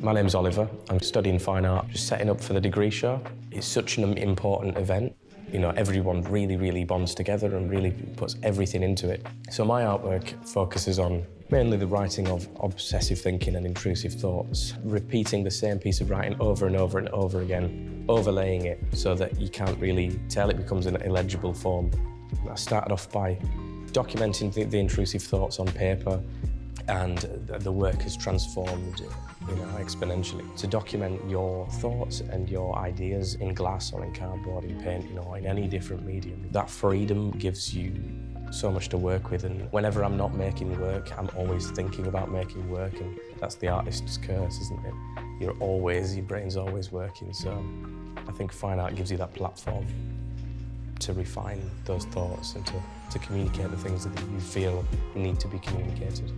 My name's Oliver. I'm studying fine art, just setting up for the degree show. It's such an important event. You know, everyone really bonds together and really puts everything into it. So my artwork focuses on mainly the writing of obsessive thinking and intrusive thoughts, repeating the same piece of writing over and over and over again, overlaying it so that you can't really tell, it becomes an illegible form. I started off by documenting the intrusive thoughts on paper, and the work has transformed, exponentially. To document your thoughts and your ideas in glass or in cardboard, in paint, or in any different medium. That freedom gives you so much to work with, and whenever I'm not making work, I'm always thinking about making work, and that's the artist's curse, isn't it? Your brain's always working, so I think fine art gives you that platform to refine those thoughts and to communicate the things that you feel need to be communicated.